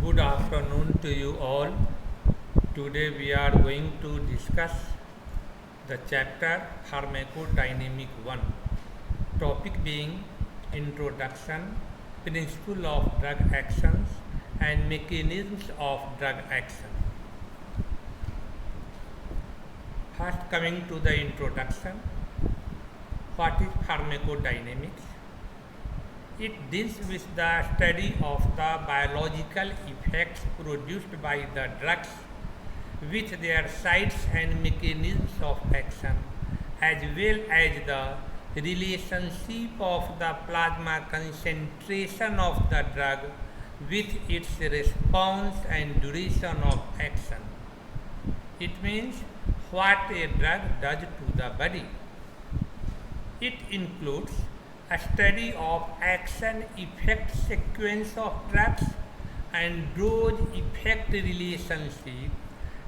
Good afternoon to you all. Today we are going to discuss the chapter Pharmacodynamic 1, topic being Introduction, Principle of Drug Actions and Mechanisms of Drug Action. First, coming to the introduction, what is pharmacodynamics? It deals with the study of the biological effects produced by the drugs with their sites and mechanisms of action, as well as the relationship of the plasma concentration of the drug with its response and duration of action. It means what a drug does to the body. It includes a study of action-effect sequence of drugs and dose-effect relationship,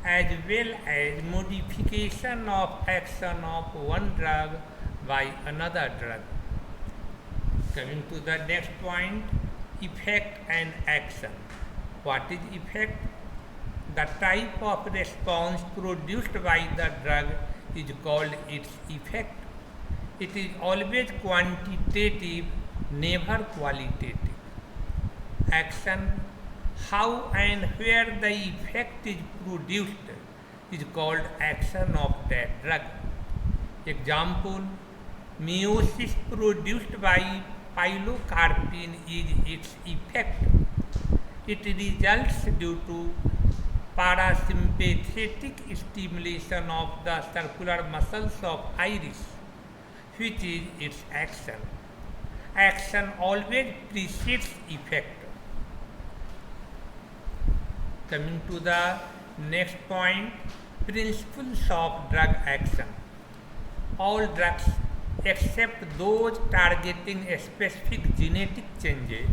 as well as modification of action of one drug by another drug. Coming to the next point, effect and action. What is effect? The type of response produced by the drug is called its effect. It is always quantitative, never qualitative. Action, how and where the effect is produced is called action of that drug. Example, meiosis produced by pilocarpine is its effect. It results due to parasympathetic stimulation of the circular muscles of iris, which is its action. Action always precedes effect. Coming to the next point, principles of drug action. All drugs except those targeting specific genetic changes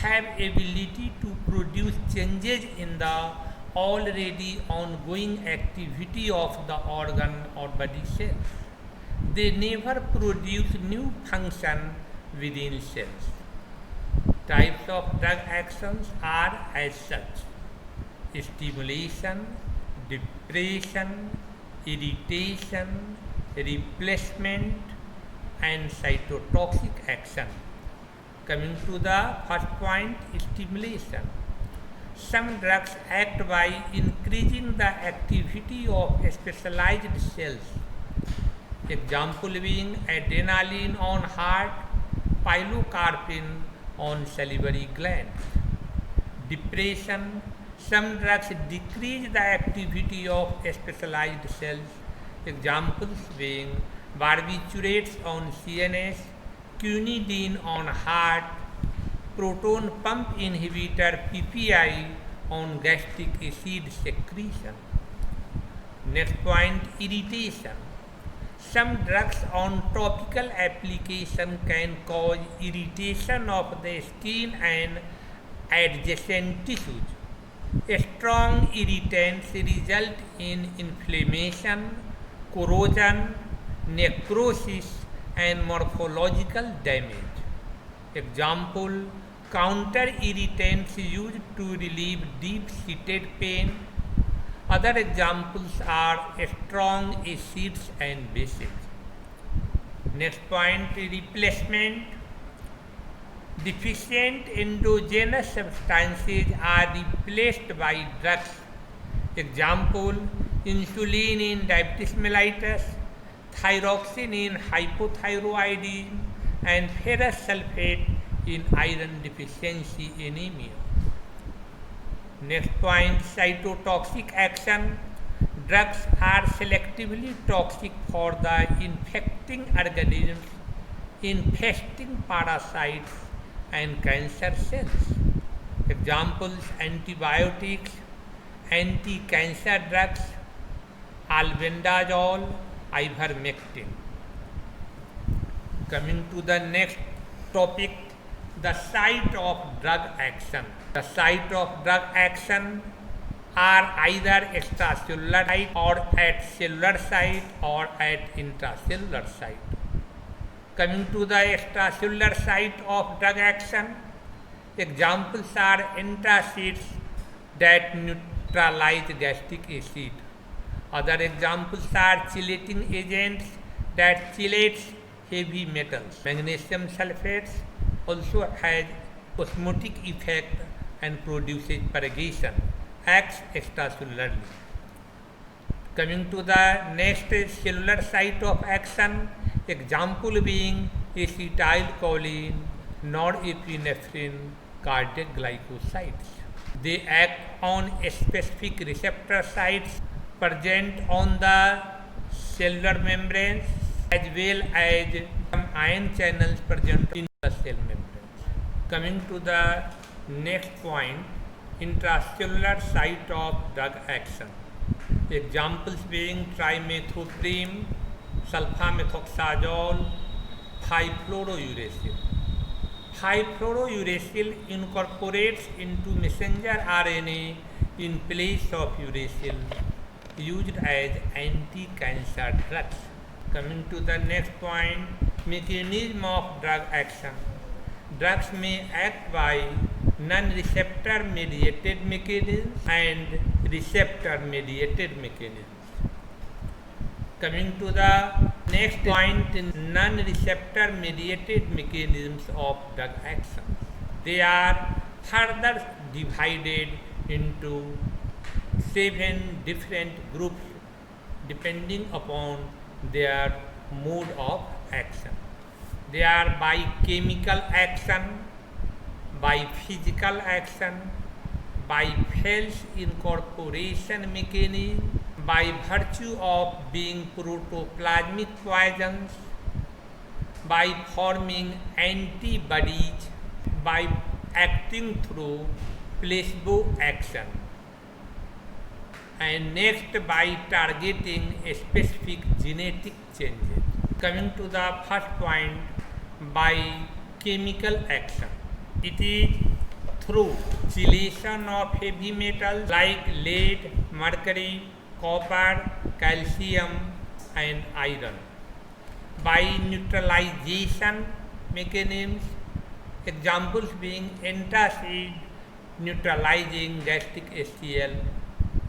have ability to produce changes in the already ongoing activity of the organ or body cells. They never produce new function within cells. Types of drug actions are as such: stimulation, depression, irritation, replacement, and cytotoxic action. Coming to the first point, stimulation. Some drugs act by increasing the activity of specialized cells. Example being adrenaline on heart, pilocarpine on salivary glands. Depression, some drugs decrease the activity of specialized cells. Examples being barbiturates on CNS, quinidine on heart, proton pump inhibitor PPI on gastric acid secretion. Next point, irritation. Some drugs on topical application can cause irritation of the skin and adjacent tissues. Strong irritants result in inflammation, corrosion, necrosis, and morphological damage. Example, counter irritants used to relieve deep-seated pain. Other examples are strong acids and bases. Next point, replacement. Deficient endogenous substances are replaced by drugs. Example, insulin in diabetes mellitus, thyroxine in hypothyroidism, and ferrous sulfate in iron deficiency anemia. Next point, cytotoxic action. Drugs are selectively toxic for the infecting organisms, infesting parasites and cancer cells. Examples, antibiotics, anti-cancer drugs, albendazole, ivermectin. Coming to the next topic, the site of drug action. The site of drug action are either extracellular site or at cellular site or at intracellular site. Coming to the extracellular site of drug action, examples are antacids, that neutralize gastric acid. Other examples are chelating agents that chelates heavy metals. Magnesium sulfates also has osmotic effect and produces purgation, acts extracellularly. Coming to the next cellular site of action, example being acetylcholine, norepinephrine, cardiac glycosides. They act on specific receptor sites present on the cellular membranes as well as some ion channels present in the cell membranes. Coming to the next point, intracellular site of drug action. Examples being trimethoprim, sulfamethoxazole, 5-fluorouracil. 5-fluorouracil incorporates into messenger RNA in place of uracil, used as anti-cancer drugs. Coming to the next point, mechanism of drug action. Drugs may act by non-receptor mediated mechanisms and receptor mediated mechanisms. Coming to the next point, non-receptor mediated mechanisms of drug action. They are further divided into 7 different groups depending upon their mode of action. They are by chemical action, by physical action, by Fels incorporation mechanism, by virtue of being protoplasmic poisons, by forming antibodies, by acting through placebo action, and next by targeting specific genetic changes. Coming to the first point, by chemical action. It is through chelation of heavy metals like lead, mercury, copper, calcium and iron. By neutralization mechanisms, examples being antacid neutralizing gastric HCl,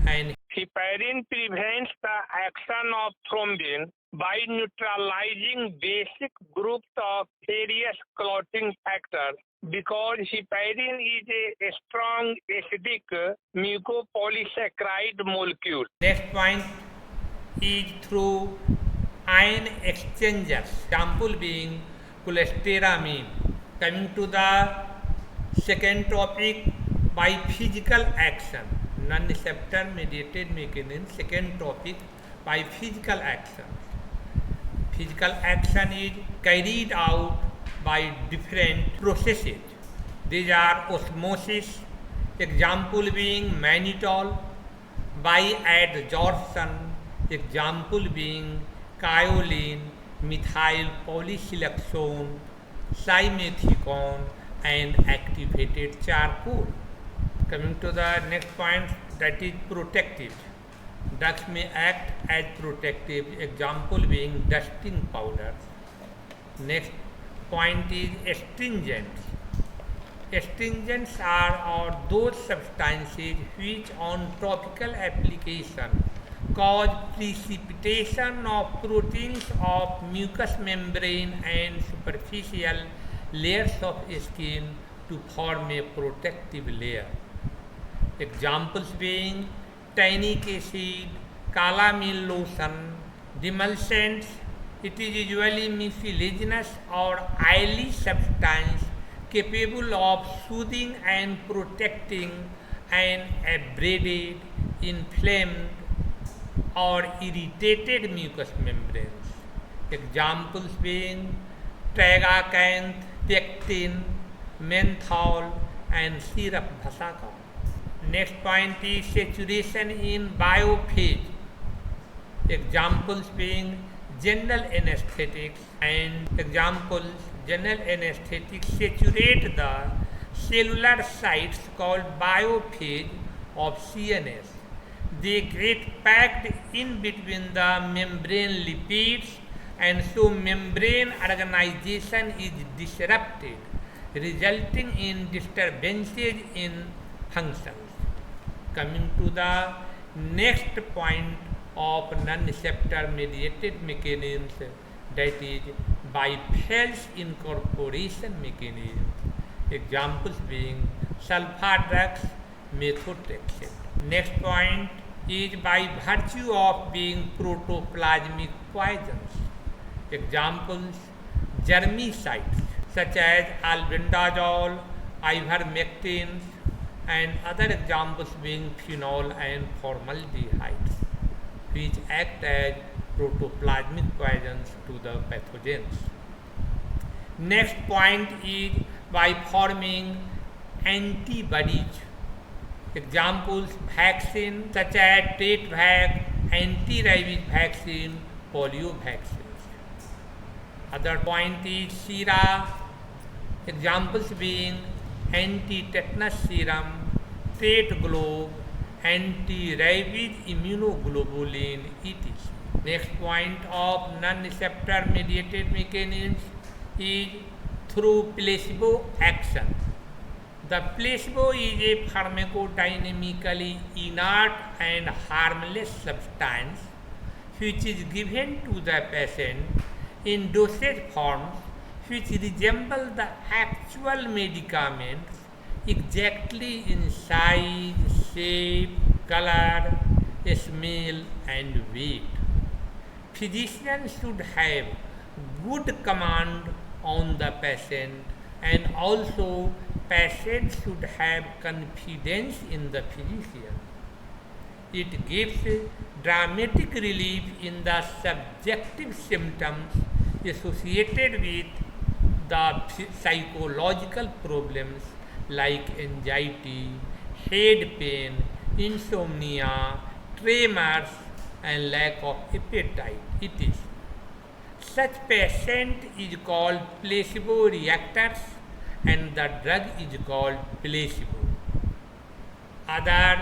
and heparin prevents the action of thrombin by neutralizing basic groups of various clotting factors, because heparin is a strong acidic mucopolysaccharide molecule. Next point is through ion exchangers, example being cholestyramine. Coming to the second topic, by physical action, non-receptor mediated mechanism. Second topic, by physical action. Physical action is carried out by different processes. These are osmosis, example being mannitol, by adsorption, example being kaolin, methyl polysiloxane, simethicone and activated charcoal. Coming to the next point, that is protective. Drugs may act as protective, example being dusting powder. Next point is astringents. Astringents are those substances which on topical application cause precipitation of proteins of mucous membrane and superficial layers of skin to form a protective layer. Examples being tannic acid, calamine lotion, demulcents. It is usually mucilaginous or oily substance capable of soothing and protecting an abraded, inflamed or irritated mucous membranes. Examples being tragacanth, pectin, menthol and syrup bhasaka. Next point is saturation in biophase. Examples being general anesthetics, and examples general anesthetics saturate the cellular sites called biophase of CNS. They get packed in between the membrane lipids, and so membrane organization is disrupted, resulting in disturbances in functions. Coming to the next point of non-receptor mediated mechanisms, that is by Fels incorporation mechanisms. Examples being sulfur drugs, methotrexate. Next point is by virtue of being protoplasmic poisons. Examples germicides such as albendazole, ivermectins, and other examples being phenol and formaldehydes, which act as protoplasmic poisons to the pathogens. Next point is by forming antibodies. Examples vaccine such as Tetvac, anti-rabies vaccine, polio vaccines. Other point is sera. Examples being anti-tetanus serum, Tet globe, anti-rabies immunoglobulin, etc. Next point of non-receptor mediated mechanisms is through placebo action. The placebo is a pharmacodynamically inert and harmless substance which is given to the patient in dosage forms which resemble the actual medicaments exactly in size, shape, color, smell, and weight. Physicians should have good command on the patient, and also patient should have confidence in the physician. It gives dramatic relief in the subjective symptoms associated with the psychological problems like anxiety, head pain, insomnia, tremors, and lack of appetite. It is. Such patient is called placebo reactors and the drug is called placebo. Other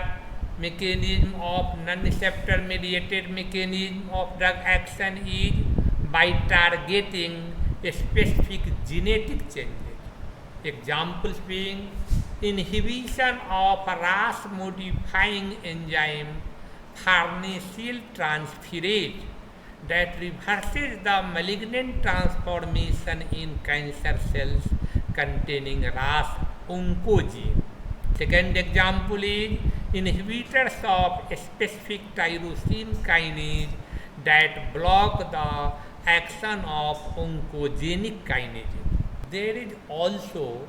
mechanism of non-receptor mediated mechanism of drug action is by targeting specific genetic changes. Examples being inhibition of RAS modifying enzyme farnesyl transferase that reverses the malignant transformation in cancer cells containing RAS oncogene. Second example is inhibitors of specific tyrosine kinase that block the action of oncogenic kinases. There is also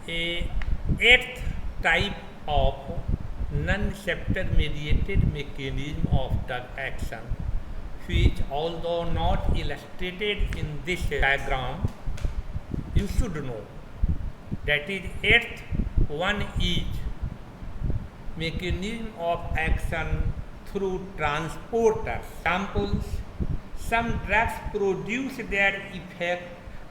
a eighth type of non-receptor mediated mechanism of drug action, which although not illustrated in this diagram, you should know. That is eighth one is mechanism of action through transporters. Examples: some drugs produce their effect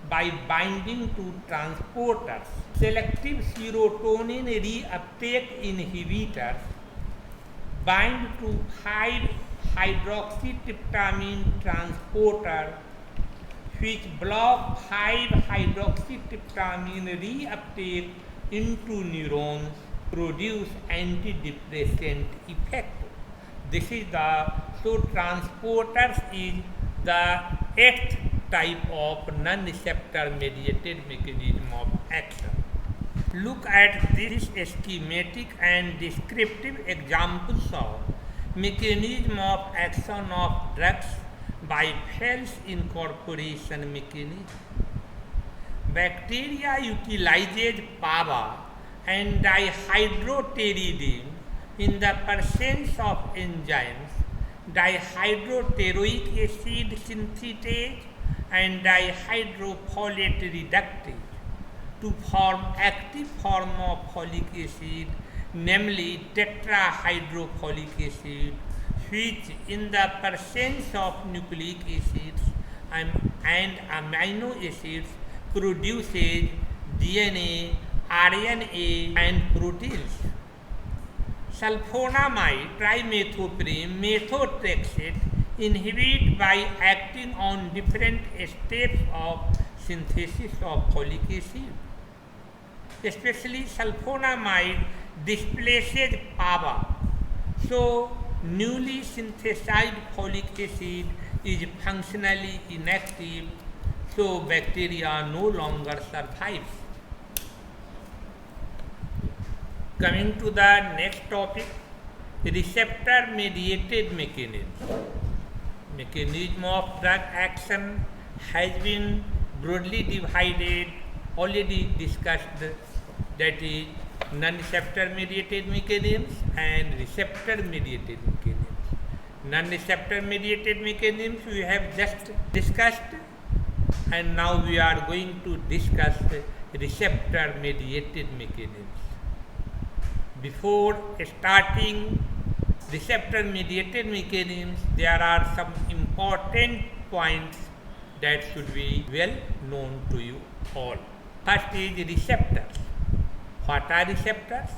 by binding to transporters. Selective serotonin reuptake inhibitors bind to 5-hydroxytryptamine transporter which block 5-hydroxytryptamine reuptake into neurons, produce antidepressant effect. This is so transporters is the eighth type of non-receptor mediated mechanism of action. Look at this schematic and descriptive examples of mechanism of action of drugs by Fels incorporation mechanism. Bacteria utilizes PABA and dihydropteridine in the presence of enzymes dihydroteroic acid synthetase and dihydrofolate reductase to form active form of folic acid, namely tetrahydrofolic acid, which in the presence of nucleic acids and amino acids produces DNA, RNA and proteins. Sulfonamide, trimethoprim, methotrexate inhibit by acting on different steps of synthesis of folic acid. Especially sulfonamide displaces PABA. So, newly synthesized folic acid is functionally inactive, so bacteria no longer survives. Coming to the next topic, receptor mediated mechanism. Mechanism of drug action has been broadly divided, already discussed, that is non-receptor mediated mechanisms and receptor mediated mechanisms. Non-receptor mediated mechanisms we have just discussed, and now we are going to discuss receptor mediated mechanisms. Before starting receptor mediated mechanisms, there are some important points that should be well known to you all. First is receptors. What are receptors?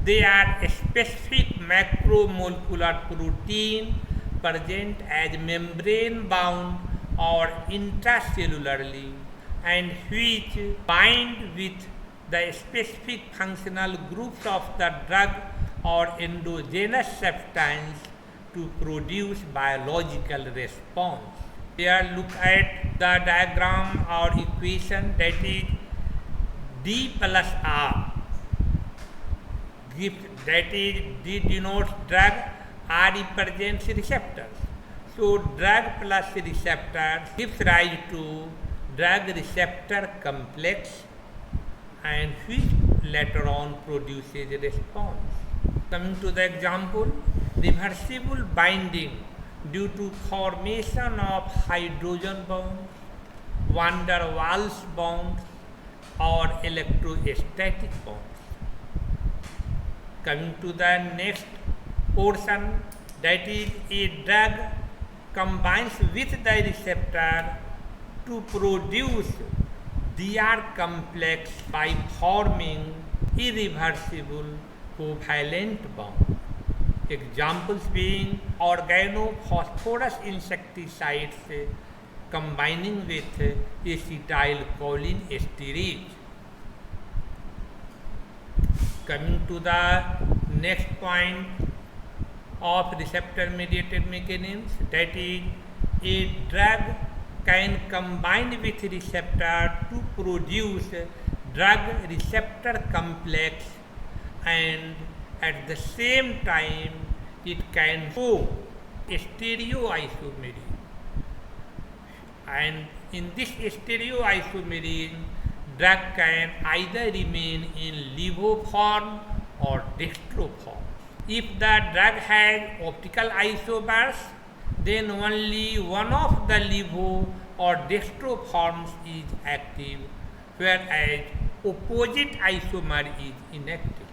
They are a specific macromolecular protein present as membrane bound or intracellularly, and which bind with the specific functional groups of the drug or endogenous substance to produce biological response. Here look at the diagram or equation, that is D plus R. That is D denotes drug, R represents receptors. So drug plus receptor gives rise to drug receptor complex, and which later on produces a response. Coming to the example, reversible binding due to formation of hydrogen bonds, van der Waals bonds, or electrostatic bonds. Coming to the next portion, that is a drug combines with the receptor to produce Dr complex by forming irreversible covalent bond. Examples being organophosphorus insecticides combining with acetylcholine esterase. Coming to the next point of receptor mediated mechanisms, that is a drug can combine with receptor to produce drug receptor complex, and at the same time it can show stereoisomerism, and in this stereoisomerism drug can either remain in levo form or dextro form. If the drug has optical isomers, then only one of the levo or dextro forms is active, whereas opposite isomer is inactive.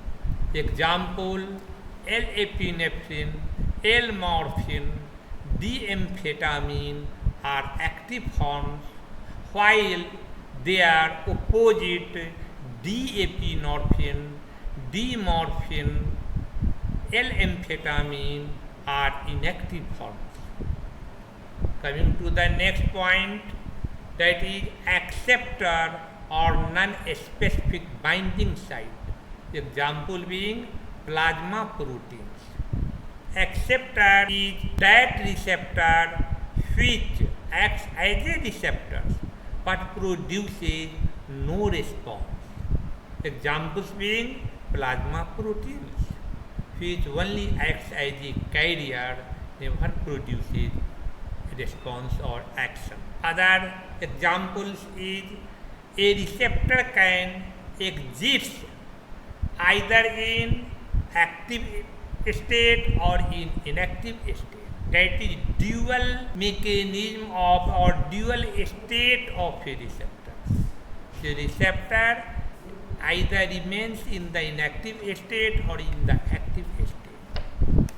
Example, L-epinephrine, L-morphine, D-amphetamine are active forms, while their opposite D-apinorphine, D-morphine, L-amphetamine are inactive forms. Coming to the next point, that is acceptor or non-specific binding site. Example being plasma proteins. Acceptor is that receptor which acts as a receptor but produces no response. Examples being plasma proteins, which only acts as a carrier, never produces response or action. Other examples is a receptor can exist either in active state or in inactive state. That is dual mechanism of or dual state of a receptor. The receptor either remains in the inactive state or in the active state.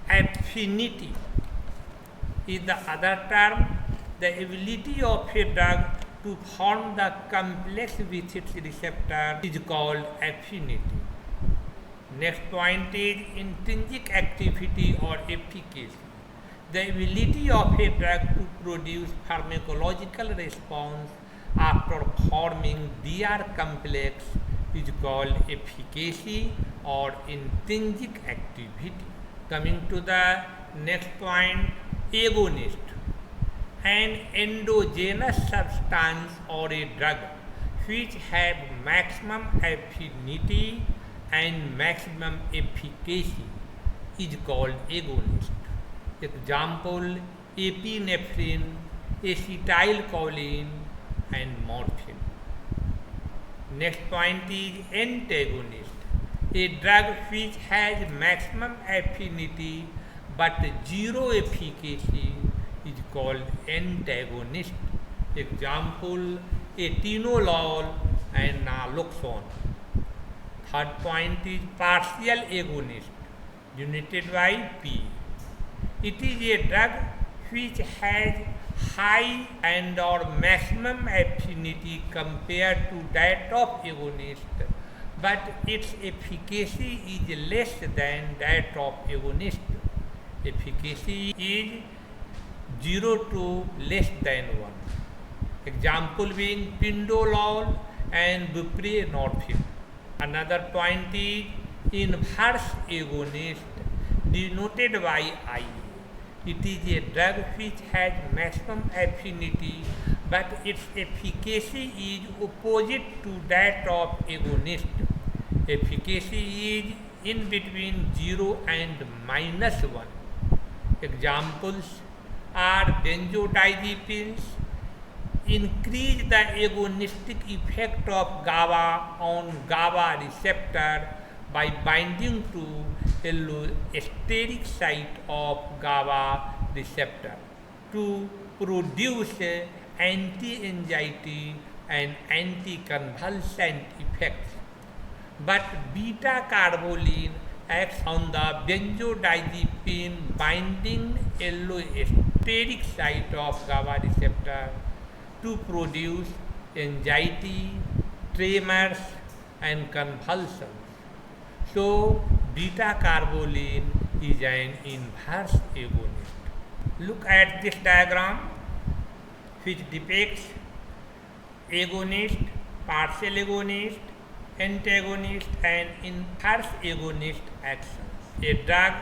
Affinity is the other term, the ability of a drug to form the complex with its receptor is called affinity. Next point is intrinsic activity or efficacy. The ability of a drug to produce pharmacological response after forming Dr complex is called efficacy or intrinsic activity. Coming to the next point, agonist. An endogenous substance or a drug which have maximum affinity and maximum efficacy is called agonist. Example, epinephrine, acetylcholine and morphine. Next point is antagonist. A drug which has maximum affinity but zero efficacy is called antagonist. Example, atenolol and naloxone. Third point is partial agonist, denoted by P. It is a drug which has high and or maximum affinity compared to that of agonist, but its efficacy is less than that of agonist. Efficacy is 0 to less than 1. Example being pindolol and buprenorphine. Another point is inverse agonist, denoted by I. It is a drug which has maximum affinity but its efficacy is opposite to that of agonist. Efficacy is in between 0 and -1. Examples are benzodiazepines, increase the agonistic effect of GABA on GABA receptor by binding to allosteric site of GABA receptor to produce anti-anxiety and anti-convulsant effects. But beta-carbolene acts on the benzodiazepine binding allosteric site of GABA receptor to produce anxiety, tremors and convulsions. So, beta-carbolene is an inverse agonist. Look at this diagram which depicts agonist, partial agonist, antagonist and inverse agonist actions. A drug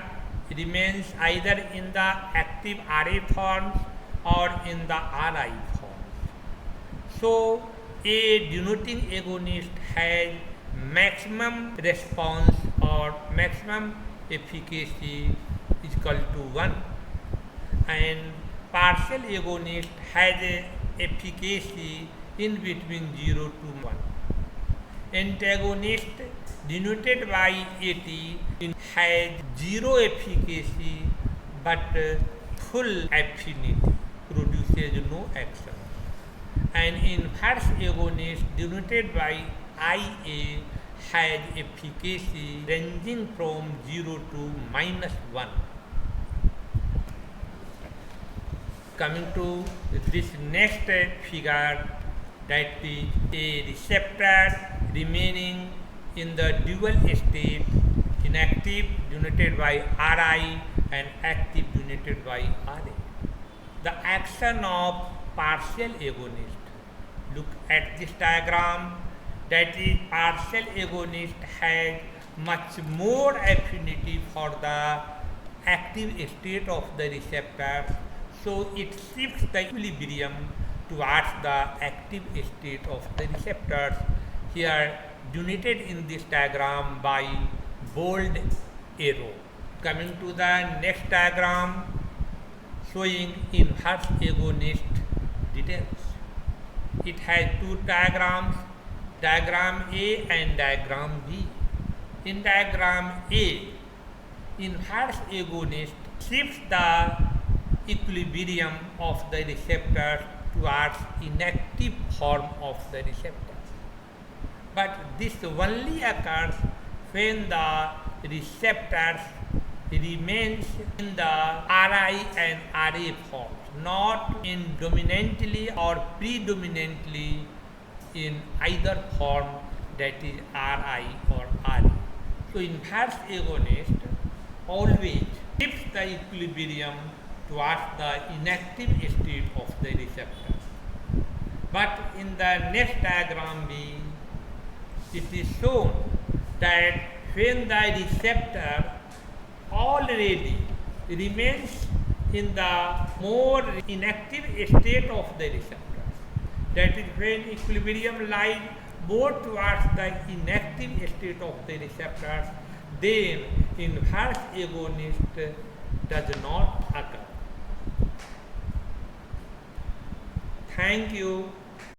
remains either in the active RA forms or in the RI forms. So, a denoting agonist has maximum response or maximum efficacy is equal to 1, and partial agonist has a efficacy in between 0 to 1. Antagonist, denoted by AT, has zero efficacy but full affinity, produces no action. An inverse agonist, denoted by IA, has efficacy ranging from 0 to -1. Coming to this next figure, that is a receptor remaining in the dual state, inactive denoted by RI and active denoted by RA. The action of partial agonist. Look at this diagram, that is partial agonist has much more affinity for the active state of the receptor, so it shifts the equilibrium towards the active state of the receptors, here denoted in this diagram by bold arrow. Coming to the next diagram showing inverse agonist details. It has two diagrams, diagram A and diagram B. In diagram A, inverse agonist shifts the equilibrium of the receptor towards inactive form of the receptor. But this only occurs when the receptors remains in the RI and RA forms, not in dominantly or predominantly in either form, that is RI or RA. So inverse agonist always shifts the equilibrium towards the inactive state of the receptor. But in the next diagram B, it is shown that when the receptor already remains in the more inactive state of the receptor, that is when equilibrium lies more towards the inactive state of the receptors, then inverse agonist does not occur. Thank you.